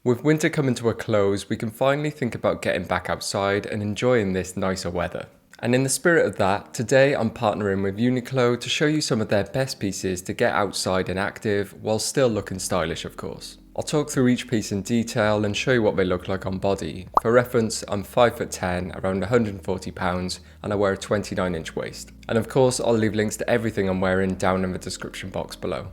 With winter coming to a close, we can finally think about getting back outside and enjoying this nicer weather. And in the spirit of that, today I'm partnering with UNIQLO to show you some of their best pieces to get outside and active while still looking stylish, of course. I'll talk through each piece in detail and show you what they look like on body. For reference, I'm 5'10", around 140 pounds, and I wear a 29-inch waist. And of course, I'll leave links to everything I'm wearing down in the description box below.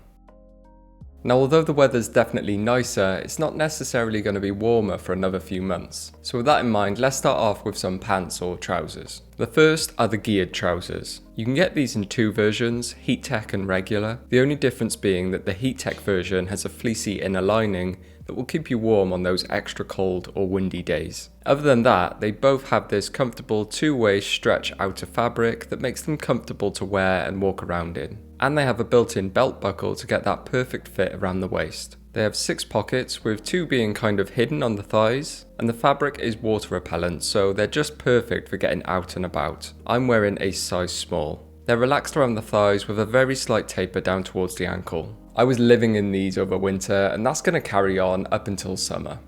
Now, although the weather's definitely nicer, it's not necessarily going to be warmer for another few months. So with that in mind, let's start off with some pants or trousers. The first are the geared trousers. You can get these in two versions, heat tech and regular, the only difference being that the heat tech version has a fleecy inner lining that will keep you warm on those extra cold or windy days. Other than that, they both have this comfortable two-way stretch outer fabric that makes them comfortable to wear and walk around in. And they have a built-in belt buckle to get that perfect fit around the waist. They have 6 pockets, with 2 being kind of hidden on the thighs, and the fabric is water repellent, so they're just perfect for getting out and about. I'm wearing a size small. They're relaxed around the thighs with a very slight taper down towards the ankle. I was living in these over winter, and that's going to carry on up until summer.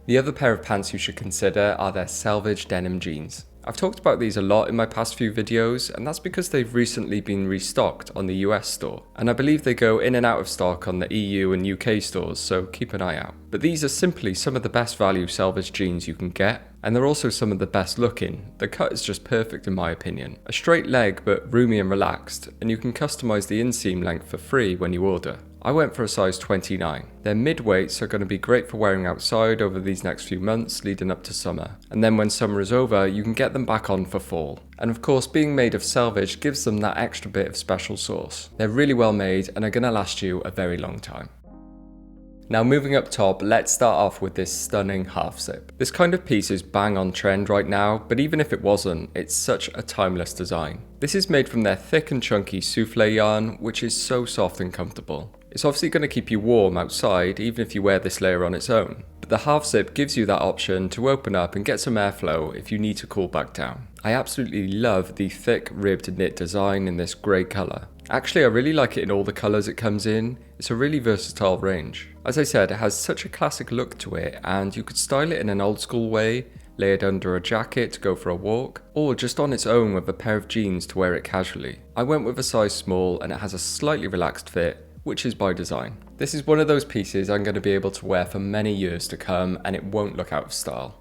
The other pair of pants you should consider are their salvage denim jeans. I've talked about these a lot in my past few videos, and that's because they've recently been restocked on the US store, and I believe they go in and out of stock on the EU and UK stores, so keep an eye out. But these are simply some of the best value salvage jeans you can get, and they're also some of the best looking. The cut is just perfect in my opinion. A straight leg but roomy and relaxed, and you can customize the inseam length for free when you order. I went for a size 29. Their mid-weights are going to be great for wearing outside over these next few months leading up to summer. And then when summer is over, you can get them back on for fall. And of course, being made of selvage gives them that extra bit of special sauce. They're really well made and are going to last you a very long time. Now moving up top, let's start off with this stunning half zip. This kind of piece is bang on trend right now, but even if it wasn't, it's such a timeless design. This is made from their thick and chunky souffle yarn, which is so soft and comfortable. It's obviously going to keep you warm outside even if you wear this layer on its own, but the half zip gives you that option to open up and get some airflow if you need to cool back down. I absolutely love the thick ribbed knit design in this grey colour. Actually, I really like it in all the colours it comes in. It's a really versatile range. As I said, it has such a classic look to it, and you could style it in an old school way, lay it under a jacket to go for a walk, or just on its own with a pair of jeans to wear it casually. I went with a size small and it has a slightly relaxed fit, which is by design. This is one of those pieces I'm going to be able to wear for many years to come, and it won't look out of style.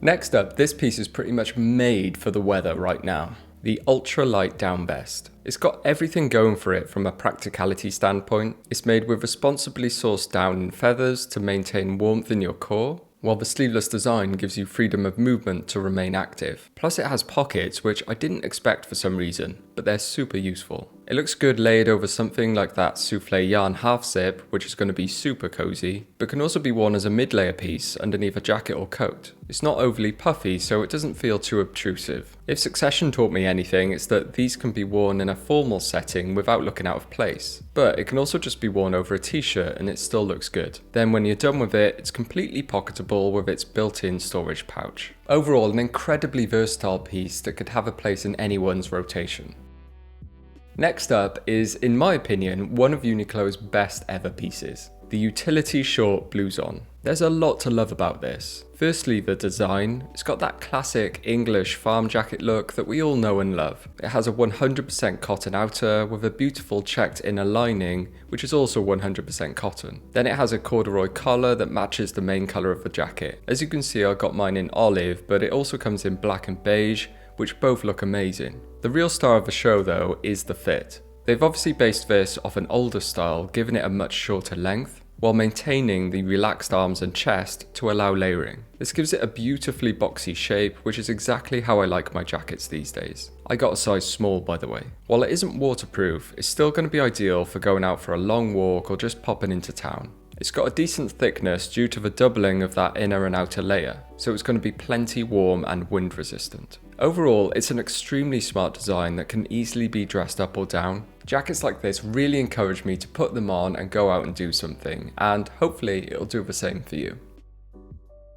Next up, this piece is pretty much made for the weather right now. The ultra light down vest. It's got everything going for it from a practicality standpoint. It's made with responsibly sourced down and feathers to maintain warmth in your core, while the sleeveless design gives you freedom of movement to remain active. Plus it has pockets, which I didn't expect for some reason, but they're super useful. It looks good layered over something like that souffle yarn half zip, which is going to be super cozy, but can also be worn as a mid-layer piece underneath a jacket or coat. It's not overly puffy, so it doesn't feel too obtrusive. If Succession taught me anything, it's that these can be worn in a formal setting without looking out of place. But it can also just be worn over a t-shirt and it still looks good. Then when you're done with it, it's completely pocketable with its built-in storage pouch. Overall, an incredibly versatile piece that could have a place in anyone's rotation. Next up is, in my opinion, one of UNIQLO's best ever pieces, the utility short blouson. There's a lot to love about this. Firstly, the design. It's got that classic English farm jacket look that we all know and love. It has a 100% cotton outer with a beautiful checked inner lining, which is also 100% cotton. Then it has a corduroy collar that matches the main colour of the jacket. As you can see, I got mine in olive, but it also comes in black and beige, which both look amazing. The real star of the show though is the fit. They've obviously based this off an older style, giving it a much shorter length, while maintaining the relaxed arms and chest to allow layering. This gives it a beautifully boxy shape, which is exactly how I like my jackets these days. I got a size small, by the way. While it isn't waterproof, it's still going to be ideal for going out for a long walk or just popping into town. It's got a decent thickness due to the doubling of that inner and outer layer, so it's going to be plenty warm and wind resistant. Overall, it's an extremely smart design that can easily be dressed up or down. Jackets like this really encourage me to put them on and go out and do something, and hopefully it'll do the same for you.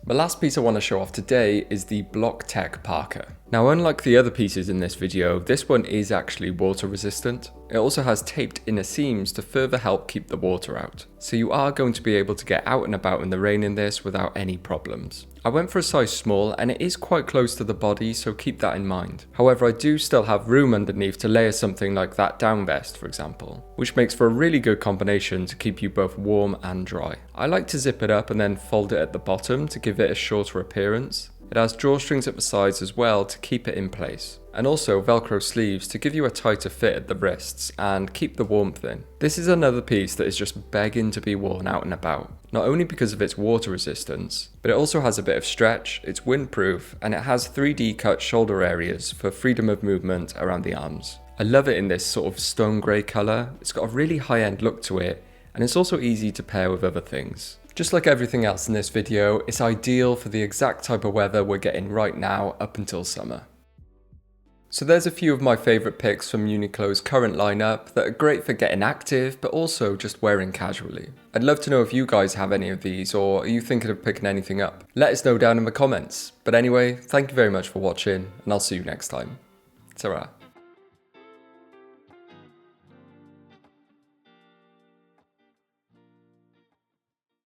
The last piece I want to show off today is the Blocktech parka. Now, unlike the other pieces in this video, this one is actually water resistant. It also has taped inner seams to further help keep the water out. So you are going to be able to get out and about in the rain in this without any problems. I went for a size small and it is quite close to the body, so keep that in mind. However, I do still have room underneath to layer something like that down vest, for example, which makes for a really good combination to keep you both warm and dry. I like to zip it up and then fold it at the bottom to give it a shorter appearance. It has drawstrings at the sides as well to keep it in place, and also Velcro sleeves to give you a tighter fit at the wrists and keep the warmth in. This is another piece that is just begging to be worn out and about, not only because of its water resistance, but it also has a bit of stretch, it's windproof, and it has 3D cut shoulder areas for freedom of movement around the arms. I love it in this sort of stone grey colour. It's got a really high-end look to it, and it's also easy to pair with other things. Just like everything else in this video, it's ideal for the exact type of weather we're getting right now up until summer. So there's a few of my favourite picks from UNIQLO's current lineup that are great for getting active, but also just wearing casually. I'd love to know if you guys have any of these, or are you thinking of picking anything up? Let us know down in the comments. But anyway, thank you very much for watching, and I'll see you next time. Ta-ra.